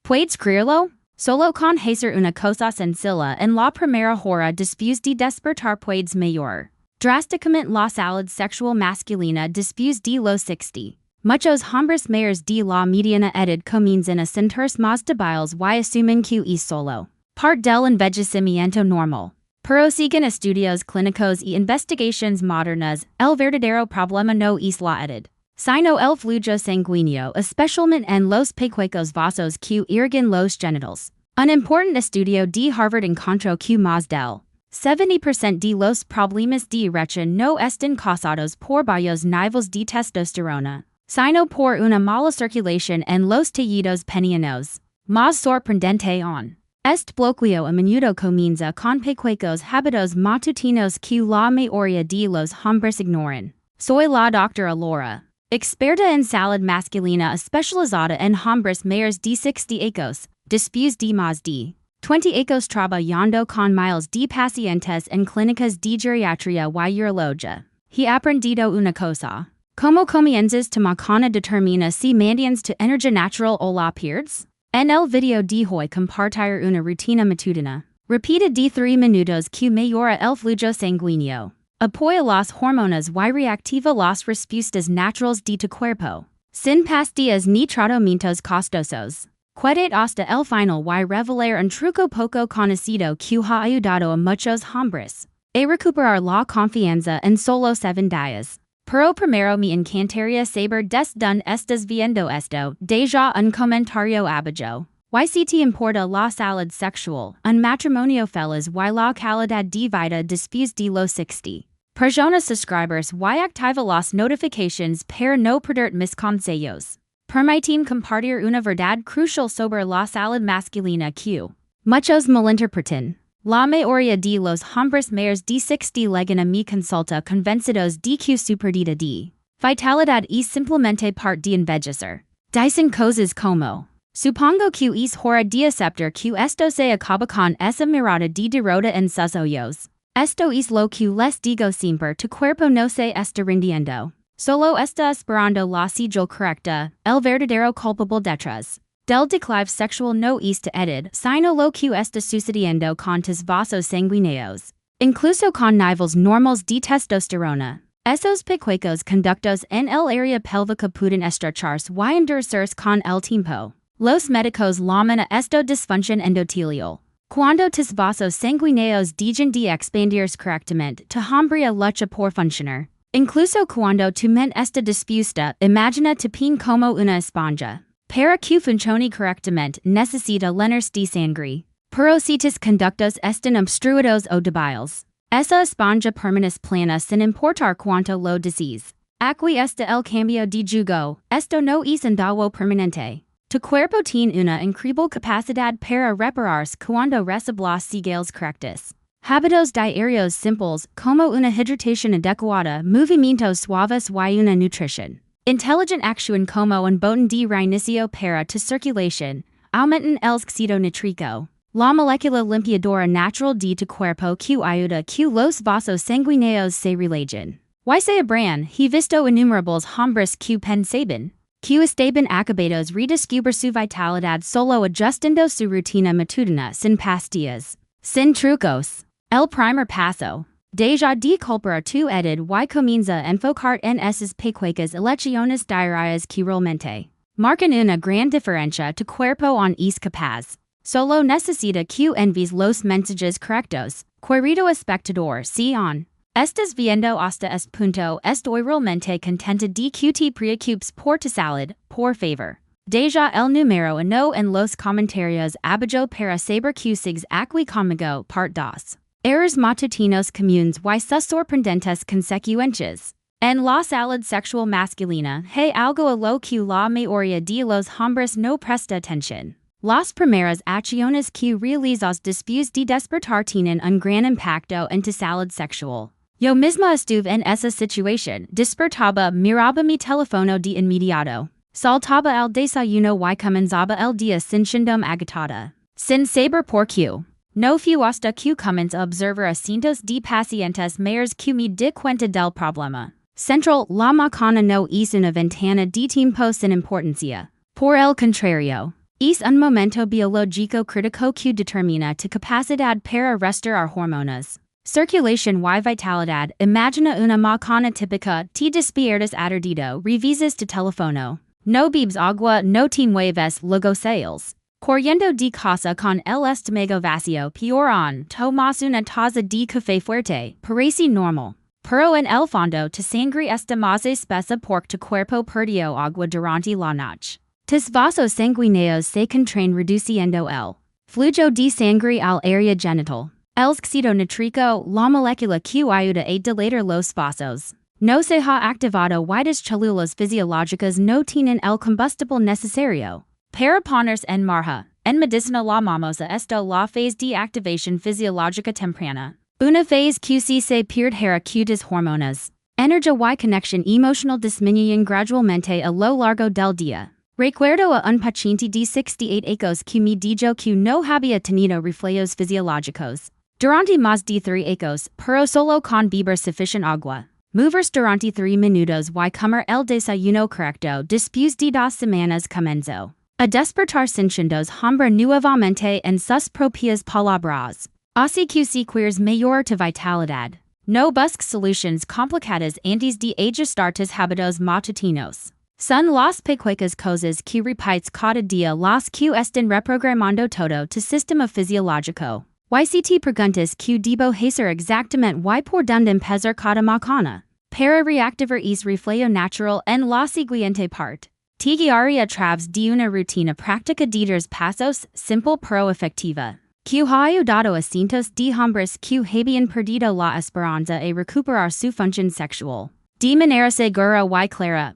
Puede escribirlo? Solo con hacer una cosa sencilla en la primera hora después de despertar puedes mejorar drásticamente la salud sexual masculina después de los 60. Muchos hombres mayores de la mediana edad comienzan a sentirse más débiles y asumen que es solo parte del envejecimiento normal. Pero siguen estudios clínicos y investigaciones modernas, el verdadero problema no es la edad, sino el flujo sanguíneo, especialmente en los pequeños vasos que irrigan los genitales. Un importante estudio de Harvard encontró que más del 70% de los problemas de erección no están causados por bajos niveles de testosterona, sino por una mala circulación en los tejidos penianos. Más sorprendente aún, este bloqueo a menudo comienza con pequeños hábitos matutinos que la mayoría de los hombres ignoran. Soy la doctora Laura, experta en salud masculina especializada en hombres mayores de 60 años, después de más de 20 años trabajando con miles de pacientes en clínicas de geriatría y urología. He aprendido una cosa. ¿Cómo comienzas tu mañana determina si mantienes tu energía natural o la pierdes? En el video de hoy compartir una rutina matutina repetida de 3 minutos que mejora el flujo sanguíneo, apoya las hormonas y reactiva las respuestas naturales de tu cuerpo, sin pastillas ni tratamientos costosos. Quédate hasta el final y revelar un truco poco conocido que ha ayudado a muchos hombres a recuperar la confianza en solo 7 días. Pero primero me encantaría saber dónde estás viendo esto. Deja un comentario abajo. Y si te importa la salud sexual, un matrimonio feliz y la calidad de vida después de los 60. Presiona subscribers y activa las notifications para no perder mis consejos. Permiten compartir una verdad crucial sobre la salud masculina que muchos malinterpretan. La mayoría de los hombres mayores de 60 llegan a mi consulta convencidos de que su pérdida de vitalidad es simplemente parte de envejecer. Dicen cosas como, supongo que es hora de aceptar que esto se acaba con esa mirada de derrota en sus ojos. Esto es lo que les digo siempre, tu cuerpo no se está rindiendo. Solo está esperando la señal correcta, el verdadero culpable detrás del declive sexual no es tu edad, sino lo que está sucediendo con tus vasos sanguíneos, incluso con niveles normales de testosterona. Esos pequeños conductos en el área pélvica pueden estrecharse y endurecerse con el tiempo. Los médicos llaman a esto disfunción endotelial. Cuando tus vasos sanguíneos dejan de expandirse correctamente, tu hombría lucha por funcionar. Incluso cuando tu mente está dispuesta, imagina tu pin como una esponja. Para que funcione correctamente, necesita llenarse de sangre. Pero si tus conductos están obstruidos o débiles, esa esponja permanece plana sin importar cuánto lo desees. Aquí está el cambio de jugo. Esto no es un daño permanente. Tu cuerpo tiene una increíble capacidad para repararse cuando recibe las señales correctas. Hábitos diarios simples, como una hidratación adecuada, movimientos suaves y una nutrición intelligent actúan como un botón de reinicio para tu circulación, aumentan el óxido nítrico, la molécula limpiadora natural de tu cuerpo que ayuda que los vasos sanguíneos se relajen. Y se abran, he visto innumerables hombres que pensaban que estaban acabados redescubrir su vitalidad solo ajustando su rutina matutina sin pastillas, sin trucos. El primer paso. Deja de culpar tu edad y comienza a enfocar en esas pequeñas elecciones diarias que realmente marcan una gran diferencia. Tu cuerpo aún es capaz. Solo necesita que envíes los mensajes correctos. Querido espectador, si aún estás viendo hasta este punto, estoy realmente contenta de que te preocupes por tu salud. Por favor, deja el número 1 en los comentarios abajo para saber que sigues aquí conmigo. Part 2. Errores matutinos comunes y sus sorprendentes consecuencias. En la salud sexual masculina, hay algo a lo que la mayoría de los hombres no presta atención. Las primeras acciones que realizas después de despertar tienen un gran impacto en tu salud sexual. Yo misma estuve en esa situación. Despertaba, miraba mi teléfono de inmediato. Saltaba al desayuno y comenzaba el día sin síndrome agitada. Sin saber por qué. No fui hasta que comencé a observar a cientos de pacientes mayores que me di cuenta del problema. Central, la mañana no es una ventana de tiempo sin importancia. Por el contrario, Es un momento biológico crítico que determina tu capacidad para restaurar hormonas. Circulación y vitalidad. Imagina una mañana típica, te despiertas aturdido, revisas tu teléfono. No bebes agua, no te mueves, luego sales. Corriendo de casa con el estómago vacío, peor aún, tomas una taza de café fuerte, parece normal. Pero en el fondo tu sangre está más espesa porque tu cuerpo perdió agua durante la noche. Tus vasos sanguíneos se contraen reduciendo el flujo de sangre al área genital. El óxido nítrico, la molécula que ayuda a dilatar los vasos, no se ha activado y las células fisiológicas no tienen el combustible necesario para ponerse en marcha. En medicina la llamamos a esto la fase de activación fisiológica temprana. Una fase que se pierde que tus hormonas, energía y conexión emocional disminuyen gradualmente a lo largo del día. Recuerdo a un paciente de 68 años que me dijo que no había tenido reflejos fisiológicos durante más de 3 años, pero solo con beber suficiente agua. Moverse durante 3 minutos y comer el desayuno correcto después de 2 semanas comenzó a despertar sintiendos hombre nuevamente en sus propias palabras. Así que si quieres mejorar tu vitalidad, no busques soluciones complicadas antes de ajustar tus hábitos matutinos. Son las pequeñas cosas que repites cada día las que están reprogramando todo tu sistema fisiológico. Y si te preguntas que debo hacer exactamente y por dónde empezar cada mañana, para reactivar es reflejo natural en la siguiente parte. Te guiaré a través de una rutina práctica de 2 pasos, simple pero efectiva, que ha ayudado a cientos de hombres que habían perdido la esperanza a recuperar su función sexual. De manera segura y clara,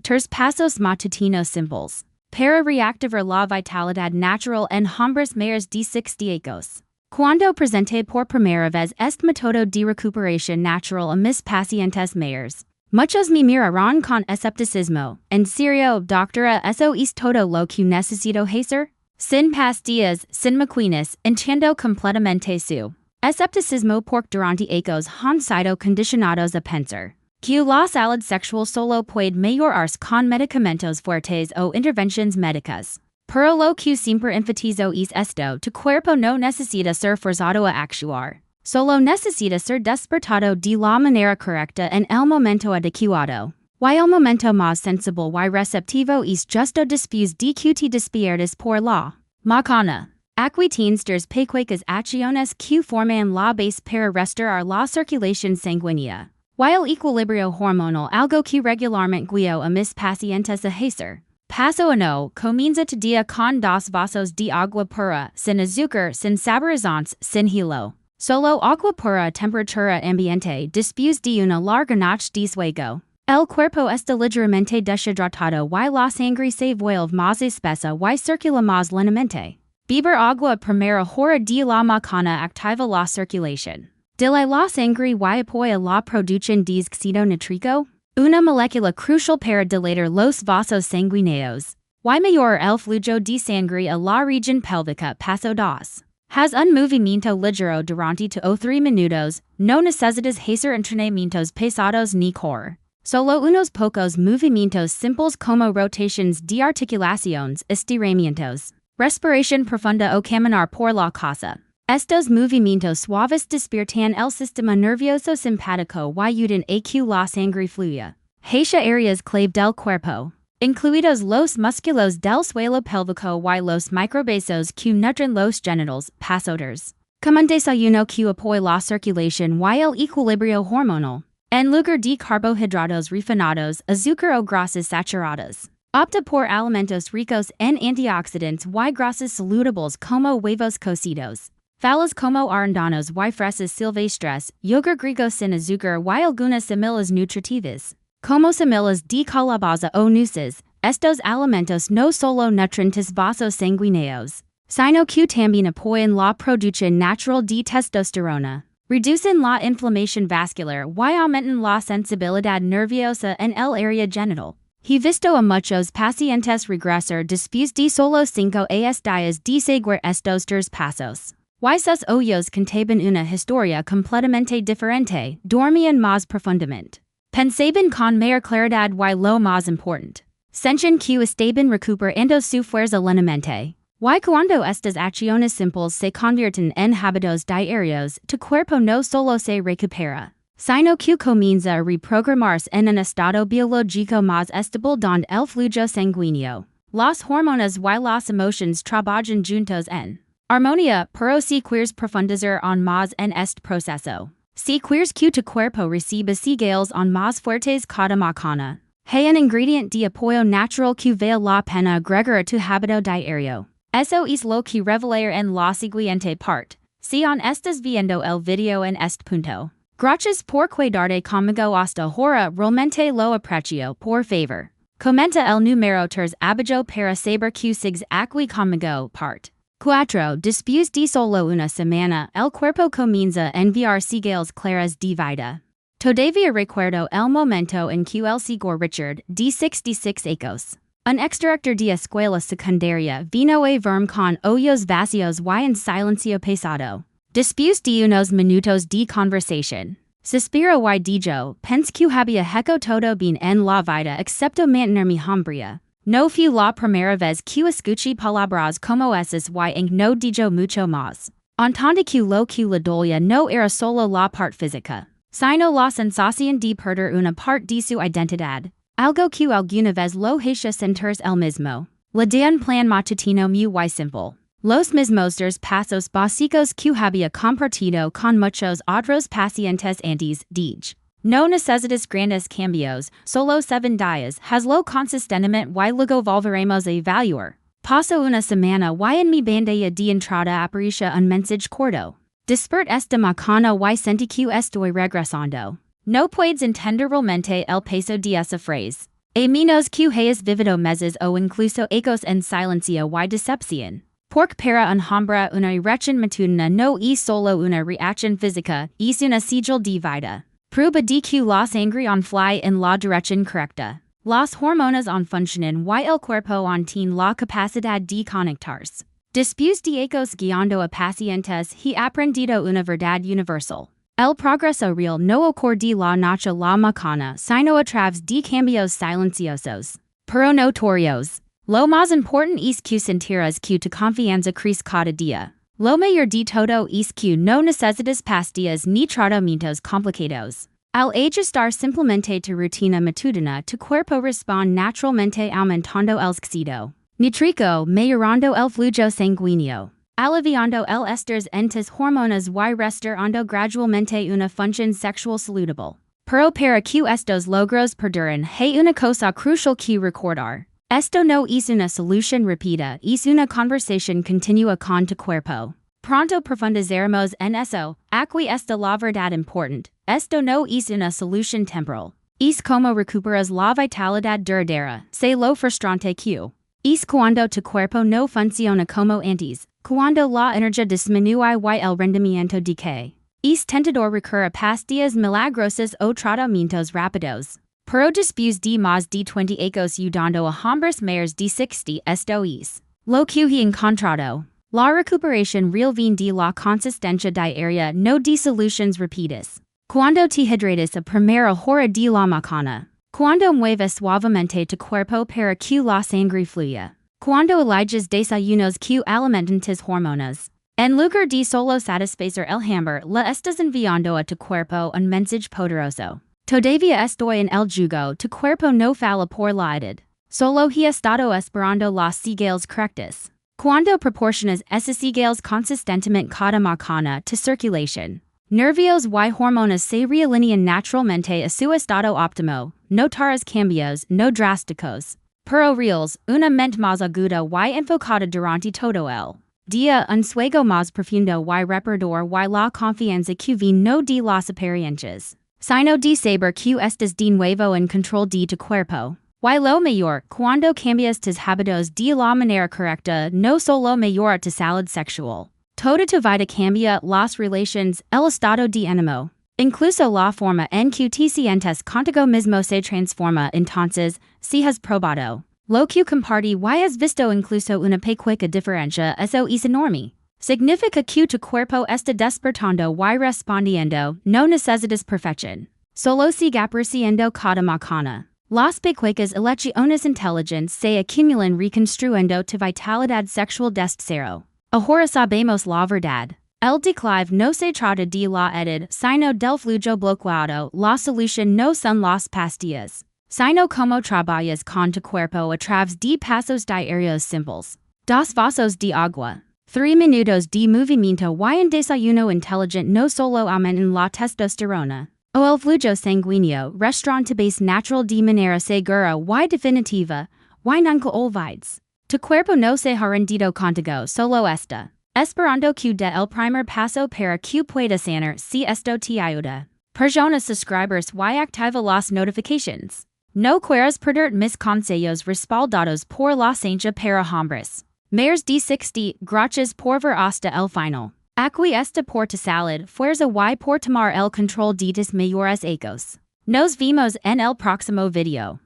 tres pasos matutinos simples, para reactivar la vitalidad natural en hombres mayores de 60 años. Cuando presenté por primera vez este método de recuperación natural a mis pacientes mayores, muchos me miraron con escepticismo. ¿En serio, doctora, eso es todo lo que necesito hacer? Sin pastillas, sin máquinas, entiendo completamente su escepticismo porque durante años han sido condicionados a pensar que la salud sexual solo puede mejorarse con medicamentos fuertes o intervenciones médicas. Pero lo que siempre enfatizo es esto: tu cuerpo no necesita ser forzado a actuar, solo necesita ser despertado de la manera correcta en el momento adecuado. Y el momento más sensible y receptivo es justo después de que te despiertes por la mañana. Aquí tienes 2 pequeñas acciones que forman la base para restaurar la circulación sanguínea y el equilibrio hormonal, algo que regularmente guío a mis pacientes a hacer. Paso 1. Comienza tu día con 2 vasos de agua pura, sin azúcar, sin saborizantes, sin hielo. Solo agua pura a temperatura ambiente después de una larga noche de sueño. El cuerpo está ligeramente deshidratado y la sangre se vuelve más espesa y circula más lentamente. Beber agua a primera hora de la mañana activa la circulación. Dilata la sangre y apoya la producción de óxido nítrico, una molécula crucial para dilatar los vasos sanguíneos, y mejorar el flujo de sangre a la región pélvica. Paso 2. Haz un movimiento ligero durante 2 o 3 minutos, no necesitas hacer entrenamientos pesados ni core. Solo unos pocos movimientos simples como rotaciones de articulaciones, estiramientos, respiración profunda o caminar por la casa. Estos movimientos suaves despiertan el sistema nervioso simpático y ayudan a que la sangre fluya hacia áreas clave del cuerpo, incluidos los músculos del suelo pélvico y los microvasos que nutren los genitales. Paso 3. Como un desayuno que apoya la circulación y el equilibrio hormonal. En lugar de carbohidratos refinados, azúcar o grasas saturadas, opta por alimentos ricos en antioxidantes y grasas saludables como huevos cocidos, falas como arándanos y fresas silvestres, yogur griego sin azúcar y algunas semillas nutritivas, como semillas de calabaza o nueces. Estos alimentos no solo nutren tus vasos sanguíneos, sino que también apoyan la producción natural de testosterona, reducen la inflamación vascular y aumentan la sensibilidad nerviosa en el área genital. He visto a muchos pacientes regresar después de solo 5 días de seguir estos 2 pasos. Y sus ojos contaban una historia completamente diferente, dormían más profundamente, pensaban con mayor claridad y lo más importante, Senchen Q estaban recuperando su fuerza lentamente. Y cuando estas acciones simples se convierten en hábitos diarios, tu cuerpo no solo se recupera, sino que comienza a reprogramarse en un estado biológico más estable donde el flujo sanguíneo, las hormonas y las emociones trabajan juntos en armonía. Pero si quieres profundizar aún más en este proceso, si quieres que tu cuerpo reciba señales aún más fuertes cada mañana, hay un ingrediente de apoyo natural que vale la pena agregar a tu hábito diario. Eso es lo que revelaré en la siguiente parte. Si aún estás viendo el video en este punto, gracias por quedarte conmigo hasta ahora, realmente lo aprecio. Por favor, comenta el número 3 abajo para saber que sigues aquí conmigo. Part 4. Después de solo una semana, el cuerpo comienza a enviar señales claras de vida. Todavía recuerdo el momento en que el señor Richard, de 66 años, un exdirector de escuela secundaria, vino a verme con ojos vacíos y en silencio pesado. Después de unos minutos de conversación, suspiro y dijo, pense que había hecho todo bien en la vida excepto mantener mi hombría. No fue la primera vez que escuché palabras como esas y no dijo mucho más. Entendí que lo que le dolía no era solo la parte física, sino la sensación de perder una parte de su identidad. Algo que alguna vez lo hacía sentirse el mismo. Le di un plan matutino muy simple. Los mismos dos pasos básicos que había compartido con muchos otros pacientes antes. Dij. No necesitas grandes cambios, solo 7 días. Hazlo consistentemente y luego volveremos a evaluar. Paso una semana y en mi bandilla de entrada aparece un mensaje corto. Despert esta mañana y sentí que estoy regresando. No puedes entender realmente el peso de esa frase. A menos que hayas vivido meses o incluso años en silencio y decepción. Porque para un hombre una erección matutina no es solo una reacción física, es una señal de vida. Prueba de que la sangre fly en la dirección correcta. Las hormonas funcionan y el cuerpo tiene la capacidad de conectarse. Después de años guiando a pacientes, he aprendido una verdad universal. El progreso real no ocurre de la noche a la mañana, sino a través de cambios silenciosos, pero notorios. Lo más importante es que sentirás que tu confianza crece cada día. Lo mayor de todo es que no necesitas pastillas ni tratamientos complicados. Al ajustar simplemente tu rutina matutina, tu cuerpo responde naturalmente aumentando el éxito nítrico, mejorando el flujo sanguíneo, aliviando el estrés en tus hormonas y restaurando gradualmente una función sexual saludable. Pero para que estos logros perduren, hay una cosa crucial que recordar. Esto no es una solución rápida, es una conversación continua con tu cuerpo. Pronto profundizaremos en eso. Aquí está la verdad importante. Esto no es una solución temporal. Es como recuperas la vitalidad duradera. Sé lo frustrante que es cuando tu cuerpo no funciona como antes, cuando la energía disminuye y el rendimiento decae. Es tentador recurrir a pastillas milagrosas o tratamientos rápidos. Pero después de más de 20 años ayudando a hombres mayores de 60, esto es lo que he encontrado. La recuperación real viene de la consistencia diaria, no de soluciones rápidas. Cuando te hidratas a primera hora de la mañana. Cuando mueves suavemente tu cuerpo para que la sangre fluya. Cuando eliges desayunos que alimentan tus hormonas. En lugar de solo satisfacer el hambre, le estás enviando a tu cuerpo un mensaje poderoso. Todavía estoy en el jugo, tu cuerpo no falla por la edad. Solo he estado esperando las señales correctas. Cuando proporcionas esas señales consistentemente cada mañana, tu circulación, nervios y hormonas se realinean naturalmente a su estado óptimo. Notarás cambios, no drásticos, pero reales, una mente más aguda y enfocada durante todo el día, un sueño más profundo y reparador y la confianza que viene no de las apariencias, sino de saber que estás de nuevo en control de tu cuerpo. Y lo mayor, cuando cambias tus hábitos de la manera correcta, no solo mejora tu salud sexual. Toda tu vida cambia, las relaciones, el estado de ánimo. Incluso la forma en que te sientes contigo mismo se transforma. Entonces, si has probado lo que compartí y has visto incluso una pequeña diferencia, eso es enorme. Significa que tu cuerpo está despertando y respondiendo. No necesitas perfección. Solo sigue apreciando cada mañana. Las pecuecas elecciones intelligentes se acumulan reconstruyendo tu vitalidad sexual desde cero. Ahora sabemos la verdad. El declive no se trata de la edad, sino del flujo bloqueado. La solución no son las pastillas, sino como trabajas con tu cuerpo a través de pasos diarios simples. 2 vasos de agua. 3 minutos de movimiento y un desayuno inteligente no solo aumentan la testosterona o el flujo sanguíneo, restaurante base natural de manera segura y definitiva, y nunca olvides. Tu cuerpo no se ha rendido contigo, solo está esperando que de el primer paso para que puedas sanar. Si esto te ayuda, persona suscribers y activa las notifications. No quieras perder mis consejos respaldados por la ciencia para hombres. Mayors de 60, gracias por ver hasta el final. Aquí está por tu salud, fuerza y por tomar el control de tus mayores ecos. Nos vemos en el próximo video.